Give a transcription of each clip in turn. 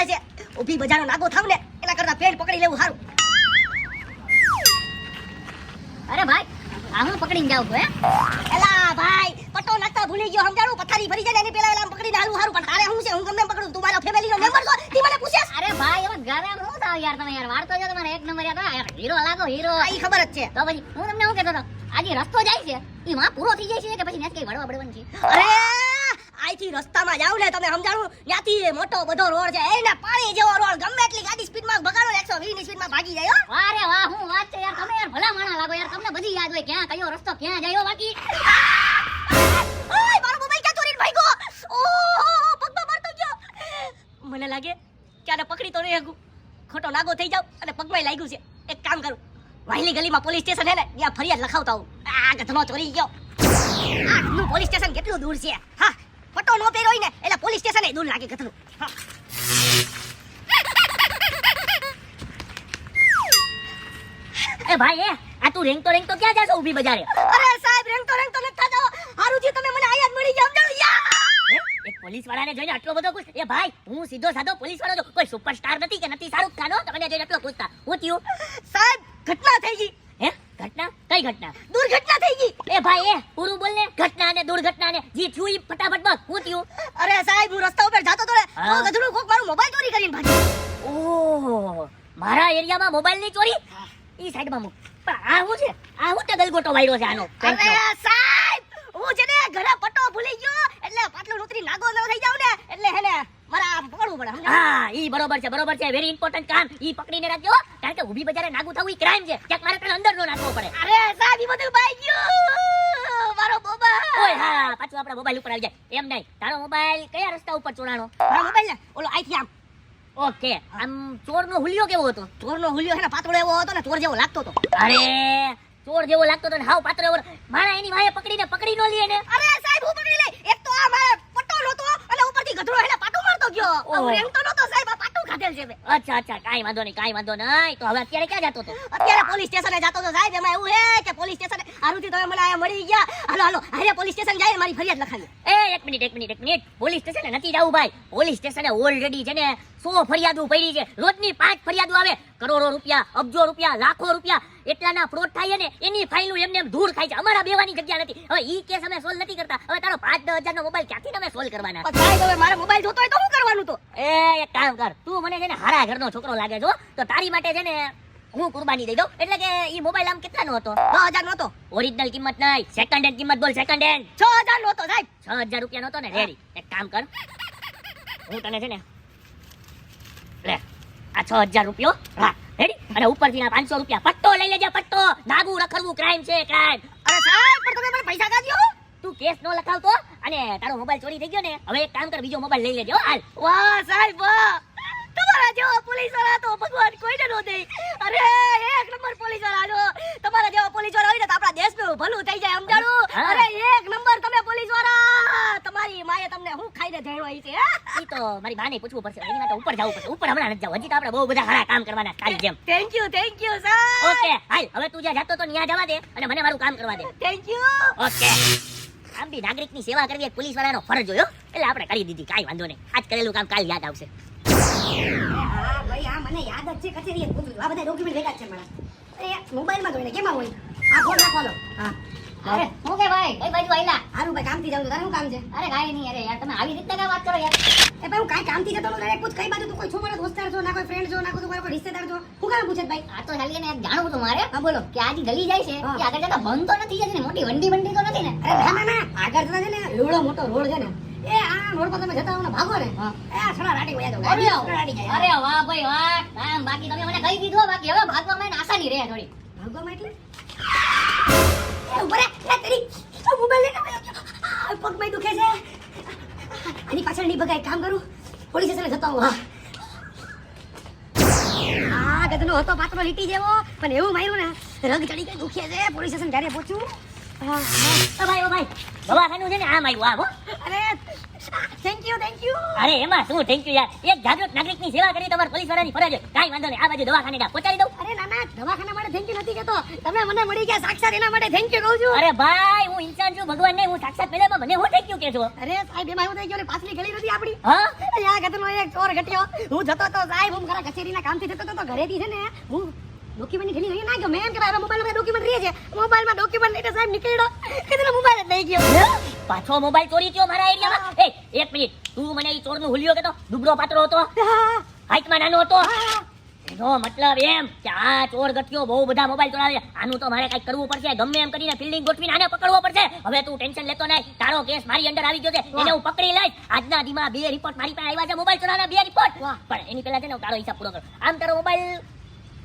પડે છે. ઊભી બજારનો નાગો થાવ ને એના કરતા પેટ પકડી લેવું સારું. અરે ભાઈ આ હું પકડીને જાઉં છું હે? એલા ભાઈ પટ્ટો નાખતા ભૂલી ગયો સમજાણું. પથારી ભરી જાય ને એની પેલા એલા પકડીને હાલું સારું. પણ તારે શું છે? હું ગમે પકડું. તું મારા ફેમિલીનો મેમ્બર છો. તી મને પૂછે? અરે ભાઈ એમાં ગારામ શું થાવ યાર તમે યાર વાળતો જો તમારે એક નંબર યાર હીરો લાગો હીરો. આ ઈ ખબર જ છે. તો પછી હું તમને શું કહેતો હતો આજે રસ્તો જાય છે ઈ માં પૂરો થઈ જાય છે કે પછી નેસ કઈ વળવા પડવાનું છે? અરે આઈથી રસ્તામાં જાવ ને તમે સમજાણું ત્યાંથી મોટો બધો રોડ છે. એને પાણી જેવો રોડ. ગમે એટલી ગાડી સ્પીડમાં ભગાડો 120 ની સ્પીડમાં ભાગી જાય હો. વાહ રે વાહ હું વાત છે યાર તમે યાર ભલા માણા લાગો યાર તમને બધી યાદ હોય ક્યાં કયો રસ્તો ક્યાં જાયો બાકી. ઓય મારો મોબાઈલ ક્યાં ચોરીને ભાગ્યો? ઓહો પગમાં મારતો ગયો. મને લાગે કે આને પકડી તો નહીં શકું. ખોટો નાગો થઈ જાવ અને પગમાં લાગ્યું છે. એક કામ કરું વાયલી ગલીમાં પોલીસ સ્ટેશન હે ને ત્યાં ફરિયાદ લખાવતા હું. આ ગધનો ચોરી ગયો. આ પોલીસ સ્ટેશન કેટલું દૂર છે? હા પટ્ટો નો પહેર્યો હોય ને એટલે પોલીસ સ્ટેશન એ દૂર લાગે ગધનું. એ ભાઈ એ આ તું રેંગતો ક્યાં જાશો ઊભી બજારે? અરે સાહેબ રેંગતો નતા જાઓ. હારું થયું તમે મને આયા જ મળી ગયા સમજાણું યા. એક પોલીસ વાળાને જોઈને આટલો બધો ખુશ? એ ભાઈ હું સીધો સાધો પોલીસ વાળો છું. કોઈ સુપરસ્ટાર નથી કે નથી શાહરુખ ખાન હો તમને જોઈને આટલો ખુશતા. હું થયું? સાહેબ ઘટના થઈ ગઈ. હે ઘટના? કઈ ઘટના? દુર્ઘટના થઈ ગઈ. એ ભાઈ એ પૂરું બોલ ને. ઘટના ને દુર્ઘટના ને જે થયું ઈ ફટાફટ બોલ. હું થયું? અરે સાહેબ હું રસ્તા ઉપર જાતો તો ને હા. તો ગધડું કોક મારું મોબાઈલ ચોરી કરીને ભાગ્યો. ઓહ મારા એરિયામાં મોબાઈલ ની ચોરી? ઈ સાઈડમાં મૂક. પણ આ શું છે? આ શું તે ગલગોટો વાયરો છે આનો? અરે સાહેબ હું છે ને ઘરે પટ્ટો ભૂલી ગયો એટલે પાટલું ઉતરી નાગો ન થઈ જાવ ને એટલે હેને મારા પકડવું પડે સમજાણું? હા ઈ બરોબર છે વેરી ઇમ્પોર્ટન્ટ કામ. ઈ પકડીને રાખજો કારણ કે ઊભી બજારે નાગુ થવું ઈ ક્રાઇમ છે. ક્યાંક મારે પેલા અંદર નો નાખવો પડે. અરે સાહેબ ઈ બધું બાઈ ગયું મારો મોબાઈલ. ઓય હા પાછું આપણા મોબાઈલ ઉપર આવી જાય. એમ નહીં તારો મોબાઈલ કયા રસ્તા ઉપર ચોરાણો? મારો મોબાઈલ ને ઓલો આઈથી આમ ઓકે આમ ચોરનો હુલિયો કેવો હતો? ચોરનો હુલિયો હે ને પાતળો એવો હતો ને ચોર જેવો લાગતો હતો. અરે ચોર જેવો લાગતો હતો ને હાવ પાતળો એવો. મારા એની વાહે પકડી નો લે ને. અરે સાહેબ હું પકડી લઈ. એક તો આ મારે પટ્ટો નતો અને ઉપરથી ગધડો હેને પાટો મારતો ગયો. ઓહ. હું રેંગતો નતો સાહેબ આ પાટો ખાધેલ છે. અચ્છા કાઈ વાંધો નહીં. તો હવે અત્યારે ક્યાં જતો હતો? અત્યારે પોલીસ સ્ટેશને જાતો તો સાહેબ. એમાં એવું હે કે પોલીસ સ્ટેશને આરુથી તમે મને આયા મળી ગયા. હાલો હારે પોલીસ સ્ટેશન જાય મારી ફરિયાદ લખાવી. એ એક મિનિટ પોલીસ સ્ટેશને નથી જવું ભાઈ. પોલીસ સ્ટેશને ઓલરેડી છે ને 100 ફરિયાદો પડી છે. રોજની 5 ફરિયાદો આવે. કરોડો રૂપિયા, અબજો રૂપિયા, લાખો રૂપિયા એટલાના ફ્રોડ થાય ને એની ફાઇલો એમને એમ ધૂળ ખાય છે. અમારા બેવાની જગ્યા નથી. હવે ઈ કેસ અમે સોલ્વ નથી કરતા. હવે તારો 5-10 હજારનો મોબાઈલ ક્યાંથી તમે સોલ્વ કરવાના? પણ સાહેબ હવે મારે મોબાઈલ જોતો હોય તો શું કરવાનું તો? એ એક કામ કર તું મને છે ને હારા ઘરનો છોકરો લાગે છો તો તારી માટે છે ને હું કુરબાની દઈ દઉં. એટલે કે ઈ મોબાઈલ આમ કેટલાનો હતો? 10,000 નો હતો. ઓરિજિનલ કિંમત નહીં સેકન્ડ હેન્ડ કિંમત બોલ. સેકન્ડ હેન્ડ 6,000 નો હતો સાહેબ. 6,000 રૂપિયાનો હતો ને રેડી. એક કામ કર હું તને છે ને લે આ 6,000 રૂપિયો હા રેડી અને ઉપરથી ના 500 રૂપિયા પટ્ટો લઈ લેજે. પટ્ટો નાગુ રખડવું ક્રાઇમ છે ક્રાઇમ. અરે સાહેબ પણ તમે મને પૈસા કાઢ્યો. તું કેસ નો લખાવતો અને તારો મોબાઈલ ચોરી થઈ ગયો ને હવે એક કામ કર બીજો મોબાઈલ લઈ લેજો હાલ. વાહ સાહેબ વાહ. તમારા જેવા પોલીસ વાળા તો ભગવાન કોઈને નો દે. અરે એક નંબર પોલીસ વાળા જો. તમારા જેવા પોલીસ વાળા હોય ને તો આપણા દેશનું ભલું થઈ જાય સમજાણું? હા. અરે એક નંબર તમે પોલીસ વાળા. તમારી માએ તમને હું ખાઈને જણો છે હે? ઈ તો મારી બાને પૂછવું પડશે. એની માટે ઉપર જવું પડશે. ઉપર હમણાં નથી જવું. હજી તો આપણે બહુ બધા સારા કામ કરવાના તારી જેમ. થેન્ક યુ સાહેબ. ઓકે હાલ હવે તું જ્યાં જતો તો ત્યાં જવા દે અને મને મારું કામ કરવા દે. Thank you. ઓકે આમ બી નાગરિકની સેવા કરવી એક પોલીસ વાળાનો ફરજ હોય એટલે આપણે કરી દીધી. કાઈ વાંધો નહીં. આજ કરેલું કામ કાલ યાદ આવશે. હા ભાઈ આ મને યાદ જ છે કચેરીએ પૂછ્યું. આ બધા ડોક્યુમેન્ટ ભેગા જ છે મારા. એ મોબાઈલમાં જોઈને કેમાં હોય? આ ફોન રાખવાનો. હા અરે હું કે ભાઈ કઈ બાજુ આઈલા? હારું ભાઈ કામથી જાઉં છું. તારે શું કામ છે? અરે કાઈ નહીં. અરે યાર તમે આવી રીતે કા વાત કરો યાર? એ ભાઈ હું કાંઈ કામથી જતો નથી. પૂછ કઈ બાજુ તું કોઈ છો મારો દોસ્તાર છો ના કોઈ ફ્રેન્ડ છો ના કોઈ રિશ્તેદાર છો? હું કામ પૂછે ભાઈ? આ તો ખાલી ને જાણવું હતું મારે. હા બોલો. કે આ જે ગલી જાય છે હા. એ આગળ જતા બંધ તો નથી જતી ને? મોટી વંડી તો નથી ને? અરે ના આગળ જતા છે ને લોડો મોટો રોડ છે ને એ આ રોડ પર તમે જતા હો ને ભાગો ને હા. એ આ સડા રાટી વયા જાવ. અરે સડા રાટી જાય. અરે વાહ ભાઈ વાહ. આમ બાકી તમે મને કહી દીધું બાકી હવે ભાગવામાં એને આસાની રહે થોડી. ભાગવામાં એટલે એ ઉભરે એ તેરી મોબાઈલ લઈને આવ્યો. પગમાં દુખે છે. આની પાછળ નહીં ભગાય. કામ કરું પોલીસ સ્ટેશને જતો હું. હા ગધનો હતો પાતળો લીટી જેવો પણ એવું માર્યું ને રગ ચડી ગઈ દુખે છે. પોલીસ સ્ટેશન જ્યારે પહોંચ્યું ઓ ભાઈ દવાખાનું છે ને આમ આવ્યું આમ હો. અરે થેન્ક યુ અરે એમાં શું થેન્ક યુ યાર, એક જાગૃત નાગરિકની સેવા કરી તમારે પોલીસ વાળાની ફરજ છે. કાંઈ વાંધો નહીં, આ બાજુ દવાખાને જા, પહોંચાડી દઉં. અરે નાના દવાખાના માટે થેન્ક યુ નથી કહેતો, તમે મને મળી ગયા સાક્ષાત એના માટે થેન્ક યુ કહું છું. અરે ભાઈ, હું ઇન્સાન છું, ભગવાન નહીં. હું સાક્ષાત પેલામાં મને હું થેન્ક યુ કે છો? અરે સાહેબ એમાં એવું થઈ ગયું ને, પાછલી ગળી નથી આપણી, હા આ ગધનો એક ચોર ઘટ્યો. હું જતો તો સાહેબ, હું મારા કચેરીના કામથી જતો તો ઘરેથી છે ને હું ડોક્યુમેન્ટની થેલી લઈને ના ગયો. મેં એમ કે ભાઈ મોબાઈલમાં ડોક્યુમેન્ટ રહે છે, મોબાઈલમાં ડોક્યુમેન્ટ લઈને સાહેબ નીકળ્યો, કીધું મોબાઈલ જ લઈ ગયો. પાછો મોબાઈલ ચોરી થયો મારા એરિયામાં. એ એક મિનિટ, તું મને ઈ ચોરનું હુલિયો કેતો? દુબળો પાતળો હતો, હાઈટમાં નાનો હતો. એનો મતલબ એમ કે આ ચોર ગઠિયો બહુ બધા મોબાઈલ ચોરાવે. આનું તો મારે કઈક કરવું પડશે. ગમે એમ કરીને ફિલ્ડિંગ ગોઠવીને આને પકડવો પડશે. હવે તું ટેન્શન લેતો નહીં, તારો કેસ મારી અંડર આવી ગયો છે. એને હું પકડી લઈશ. આજના દીમાં 2 રિપોર્ટ મારી પાસે આવ્યા છે, મોબાઈલ ચોરાના 2 રિપોર્ટ. પણ એની પહેલા છે ને હું તારો હિસાબ પૂરો કરું. આમ તારો મોબાઈલ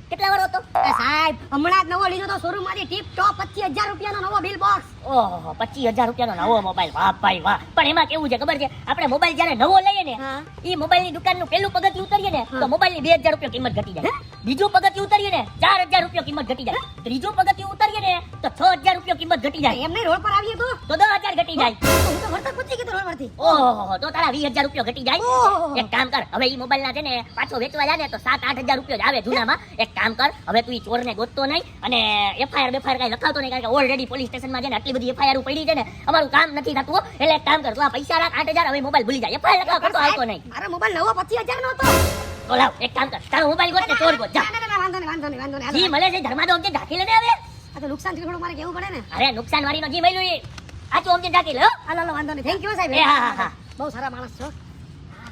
કેટલા વાળો હતો? સાહેબ હમણાં જ નવો લીધો તો શોરૂમ માંથી, ટીપ ટોપ 25,000 રૂપિયાનો નવો બિલ બોક્સ. ઓહો, 25,000 રૂપિયાનો નવો મોબાઈલ. વાહ ભાઈ વાહ. પણ એમાં કેવું છે ખબર છે, આપણે મોબાઈલ જ્યારે નવો લઈએ ને, હા. ઈ મોબાઈલની દુકાનનું પેલું પગથિયું ઉતરીએ ને તો મોબાઈલની 2,000 રૂપિયા કિંમત ઘટી જાય. બીજું પગથિયું ઉતરીએ ને 4,000 રૂપિયા કિંમત ઘટી જાય. ત્રીજું પગથિયું ઉતરીએ ને તો 6,000 રૂપિયા કિંમત ઘટી જાય. એમ નહીં, રોડ પર આવીએ તો 10,000 ઘટી જાય. હું તો વળતર પૂછી ગયો રોડ પરથી. ઓહો, તો તારા 20,000 રૂપિયા ઘટી જાય. ઓહો. એક કામ કર, હવે ઈ મોબાઈલ ના છે ને પાછો વેચવા જાય ને તો 7-8,000 રૂપિયા જ આવે જૂનામાં. એક કામ કર, હવે તું ઈ ચોરને ગોતતો નહીં અને FIR કઈ લખાવતો નહીં, કારણ કે ઓલરેડી પોલીસ સ્ટેશનમાં છે ને આટલી બધી FIR પડી છે ને, અમારું કામ નથી થતું હો. એટલે એક કામ કર, તું આ પૈસા રાખ, 8,000, હવે મોબાઈલ ભૂલી જાય. FIR લખાવ, ખોટો આવતો નહીં. મારો મોબાઈલ નવો 25,000 નો હતો. તો લાવ, એક કામ કર, તારો મોબાઈલ ગોત ને ચોર ગોત, જા. ના, વાંધો નહીં. જી મળે છે ધર્માદો અમથી ઢાંકી લેને હવે. આ તો નુકસાન થોડું મારે કેવું પડે ને. અરે નુકસાન વાળીનો જી મળ્યું ઈ આચું અમથી ઢાંકી લે હો. હાલો વાંધો નહીં, થેન્ક યુ સાહેબ. એ હા, હા. બહુ સારા માણસ છો.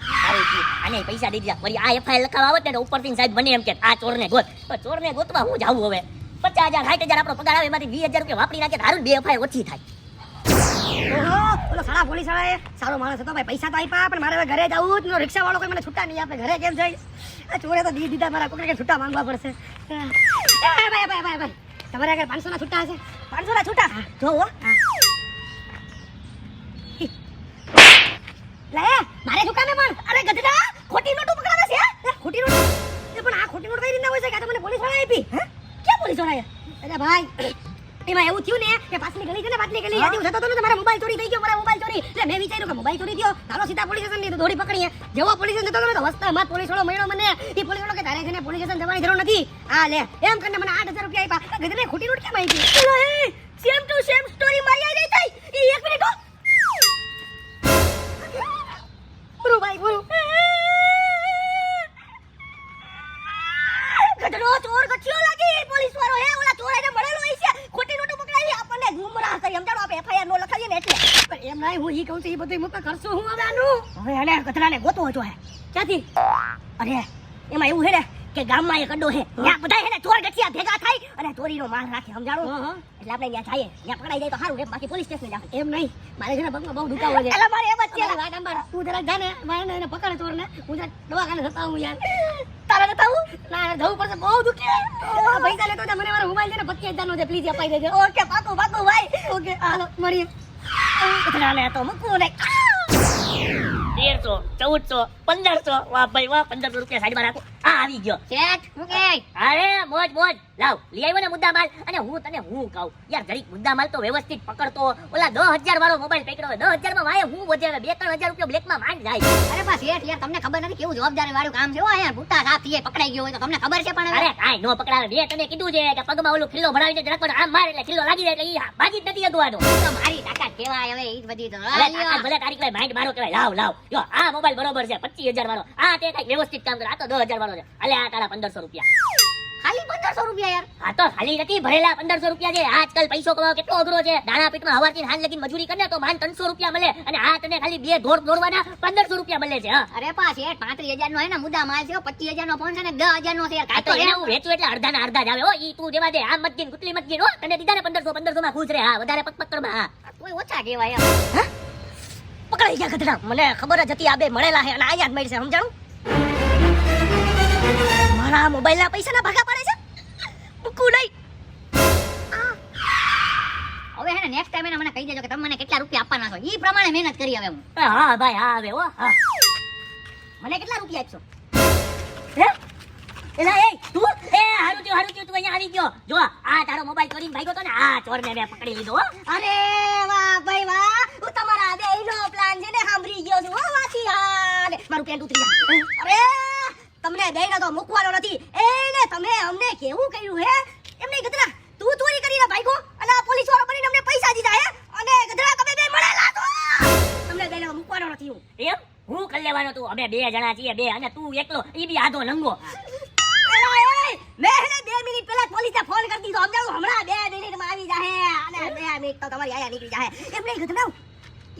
સારું થયું. આને પૈસા દઈ દીધા. વળી આ FIR લખાવા આવત ને તો ઉપરથી સાહેબ મને એમ કે આ ચોરને ગોત. પણ ચોરને ગોતવા હું જાવું હવે? 50,000 60,000 આપણો પગાર આવે, એમાંથી 20,000 રૂપિયા વાપરી નાખે, તારું 2 FIR ઓછી થાય. ઓહો, ઓલો સારા પોલીસ વાળાએ સારો માણસ હતો ભાઈ, પૈસા તો આપ્યા, પણ મારે હવે ઘરે જવું જ ન. રિક્ષા વાળો કોઈ મને છૂટા નહીં આપે, ઘરે કેમ જઈશ? આ ચોરે તો દી દીધા, મારા કોકને છૂટા માંગવા પડશે. ભાઈ તમારે આગળ 500 ના છૂટા હશે? 500 ના છૂટા જો હો. લે મારે દુકાને પણ, અરે ગધડા, ખોટી નોટો પકડાવે છે. ખોટી નોટ? પણ આ ખોટી નોટ કઈ રીતના હોય છે કે આ તો મને પોલીસ વાળાએ આપી? ક્યાં પોલીસ વાળાએ? અરે ભાઈ એમાં એવું થયું ને કે પાછલી ગલી છે ને, પાછલી ગલી હતી, હું જતો હતો ને તો મારો મોબાઈલ ચોરી થઈ ગયો, મારા મોબાઈલ ચોરી. એટલે મેં વિચાર્યું કે મોબાઈલ ચોરી થયો, ચાલો સીધા પોલીસ સ્ટેશન ની દોડી પકડીએ. જેવો પોલીસ સ્ટેશન જતો હતો ને તો વસ્તામાં પોલીસ વાળો મળ્યો મને. એ પોલીસ વાળો કે તારે છે ને પોલીસ સ્ટેશન જવાની જરૂર નથી, આ લે એમ કરીને મને 8,000 રૂપિયા આપ્યા. ગધેડને ખોટી નોટ કેમ આપી? સેમ ટુ સેમ સ્ટોરી મારી આવી થઈ. એ એક મિનિટ હો. બોલો ભાઈ બોલો. ગધેડો ચોર ગઠિયો લાગી, પોલીસ વાળો હે, ઓલા ચોર એને મળેલો હોય છે, ખોટી નોટો પકડાવી, આપણને ગુમરાહ કરી. સમજાડો, આપણે FIR નો લખાવીએ ને એટલે. પણ એમ નહીં, હું ઈ કહું છું ઈ બધું મુક કરશું હું હવે આનું. હવે એને ગધેડાને ગોતવો હતો હે. ક્યાંથી? અરે એમાં એવું હે ને કે ગામમાં એક અડ્ડો હે, ત્યાં બધા હે ને ચોર ગઠિયા ભેગા થાય અને ચોરીનો માર રાખે. સમજાડો? એટલે આપણે ત્યાં જઈએ, ત્યાં પકડાઈ જાય તો સારું રે, બાકી પોલીસ સ્ટેશન જાવ. એમ નહીં, મારે છે ને પગમાં બહુ દુખાવો છે. એટલે મારે એમ જ છે. વાત અંબાર, તું જરાક જા ને, મારે એને પકડે ચોરને, હું જા દવાખાને જતા હું યાર. તારે જતા હું? ના જવું પડશે, બહુ દુખે. પૈસા લેતો મને મારો મોબાઈલ છે ને 25,000 નો છે, પ્લીઝ અપાઈ દેજો. ઓકે પાકું ભાઈ. ઓકે હાલો મળીએ. ગધેડાને તો મૂકવું નહીં. 1,300, 1,400, 1,500. વાહ ભાઈ વાહ, 1,500 રૂપિયા સાઈડમાં રાખો. આ આવી ગયો. ચેક મૂકે. અરે મોજ મોજ. લાવ, લઈ આવ્યો ને મુદ્દા માલ. અને હું તને હું કહું યાર, જરીક મુદ્દા માલ તો વ્યવસ્થિત પકડતો. ઓલા 10,000 વાળો મોબાઈલ પકડ્યો હોય, 10,000 માં વાય હું વધે, 2-3,000 રૂપિયા બ્લેકમાં માંડ જાય. અરે બસ શેઠ યાર, તમને ખબર નથી કેવું જવાબદારી વાળું કામ છે. ઓ યાર બુટ્ટા સાથી પકડાઈ ગયો હોય તો તમને ખબર છે. પણ અરે કાઈ નો પકડાવે. મેં તને કીધું છે કે પગમાં ઓલું ખીલ્લો ભરાવીને જરાક પણ આમ મારે એટલે ખીલ્લો લાગી જાય, એટલે ઈ બાજી જ નથી અગવાનો. તો મારી તાકાત કહેવાય. હવે ઈ જ બધી તો અરે તાકાત ભલે તારી કહેવાય, માઇન્ડ મારો કહેવાય. લાવ જો આ મોબાઈલ બરોબર છે, 25,000 વાળો. આ તે કઈ વ્યવસ્થિત કામ કરે. આ તો 10,000 વાળો છે. અલે આ તારા 1,500 રૂપિયા. ખાલી 1,500 રૂપિયા યાર? આ તો ખાલી નથી ભરેલા 1,500 રૂપિયા છે. આજકાલ પૈસો કમાવો કેટલો અઘરો છે. દાણા પીઠમાં હવારથી હાંજ લગીને મજૂરી કરે તો માંડ 300 રૂપિયા મળે, અને આ તને ખાલી 2 દોડવાના 1,500 રૂપિયા મળે છે. હા, અરે પા શેઠ 35,000 નો હે ને મુદ્દા માલ છે, 25,000 નો ફોન છે ને 10,000 નો છે યાર. આ તો એને હું વેચું એટલે અડધા ના અડધા જ આવે. હો ઈ તું જેવા દે, આમ મત ગીન ગુટલી મત ગીન. હો તને દીધા ને 1,500 માં ખુશ રહે. હા, વધારે પક કરમાં. હા, કોઈ ઓછા કહેવાય યાર. પકડાઈ ગયા ગધડા. મને ખબર જ હતી આ બે મળેલા છે અને આયા જ મળશે. સમજાણું? મારા મોબાઈલના પૈસાના ભાગા પડે છે. મૂકું નહીં. હવે હે ને નેક્સ્ટ ટાઈમ એને મને કહી દેજો કે તમે મને કેટલા રૂપિયા આપવાના છો, ઈ પ્રમાણે મહેનત કરી હવે હું. હા ભાઈ, હા હવે. હો હા, મને કેટલા રૂપિયા આપશો? હે એલા એ તું એ હારું થયું તું અહીંયા આવી ગયો. જો આ તારો મોબાઈલ ચોરીને ભાગ્યો તો ને, આ ચોરને મેં પકડી લીધો. હો અરે વાહ ભાઈ વાહ, હું તમારા બેયનો પ્લાન છે ને સાંભળી ગયો મારું પેન્ટ ઉતરી જાય. અરે તમને બેયને તો મૂકવાનો નથી. એને તમે અમને કેવું કર્યું હે? એમને ગધરા તું ચોરી કરીને ભાગ્યો અને આ પોલીસ વાળો બનીને અમને પૈસા દીધા હે અને ગધરા તમે બે મળેલા છો. તમને બેયને તો મૂકવાનો નથી હું. એમ હું કરી લેવાનો તું? અમે 2 જણા છીએ, 2 અને તું એકલો, ઈ બી આધો નંગો. એલા એ મેં હેને 2 મિનિટ પહેલા પોલીસને ફોન કરી દીધો. સમજાવું? હમણાં 2 મિનિટમાં આવી જાહે અને 2 મિનિટ તો તમારી આયા નીકળી જાહે. એમને ગધરા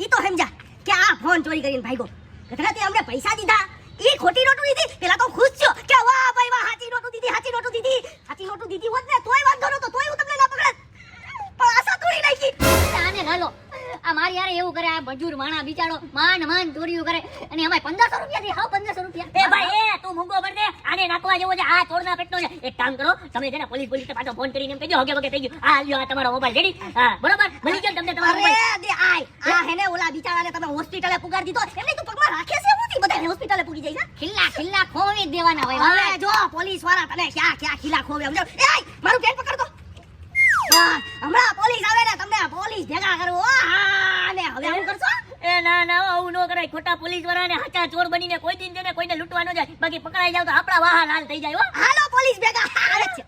ઈ તો સમજા કે આ ફોન ચોરી કરીને ભાગ્યો. ગધરા તે અમને પૈસા દીધા, ઈ ખોટી નોટું દીધી. પેલા તો ખુશ થયો કે વાહ ભાઈ વાહ, સાચી નોટું દીધી, સાચી નોટું દીધી. સાચી નોટું દીધી હોત ને તોય વાંધો નતો, તોય હું તમને ના પકડત. પણ આશા તોડી નાખી. આને લાલો આ મારી યાર એવું કરે, આ મજૂર માણા બિચારો માંડ ચોરીઓ કરે અને અમાય 1500 રૂપિયા થી હાવ 1500 રૂપિયા. એ ભાઈ એ તું મૂંગો ભર દે, આને નાખવા જેવો છે આ ચોરના પેટનો છે. એક કામ કરો તમે છે ને પોલીસ પાછો ફોન કરીને એમ કહેજો હગે વગે થઈ ગયું. આ લ્યો આ તમારો મોબાઈલ રેડી. હા બરોબર, મળી ગયો ને તમને તમારો અરે મોબાઈલ. દે આય આ હેને ઓલા બિચારાને તમે હોસ્પિટલે પુગાર દીધો. એમને તું પગમાં રાખે છે હું થી બધાને હોસ્પિટલે પુગી જાય છે. ખિલ્લા ખોવી જ દેવાના હોય. હવે જો પોલીસ વાળા તને ક્યાં ખીલા ખોવે સમજાવ. એ આય મારું પેન પકડ તો. હા, હમણાં પોલીસ આવે ને તમને પોલીસ ભેગા કરો. હા ને હવે હું કરશો? એ ના આવું ન કરાય. ખોટા પોલીસ વાળાને હાચા ચોર બનીને કોઈ દિન છે ને કોઈને લૂંટવા ન જાય. બાકી પકડાઈ જાવ તો આપણા વાહન હાલ થઈ જાય હો. હાલો પોલીસ ભેગા આવે છે.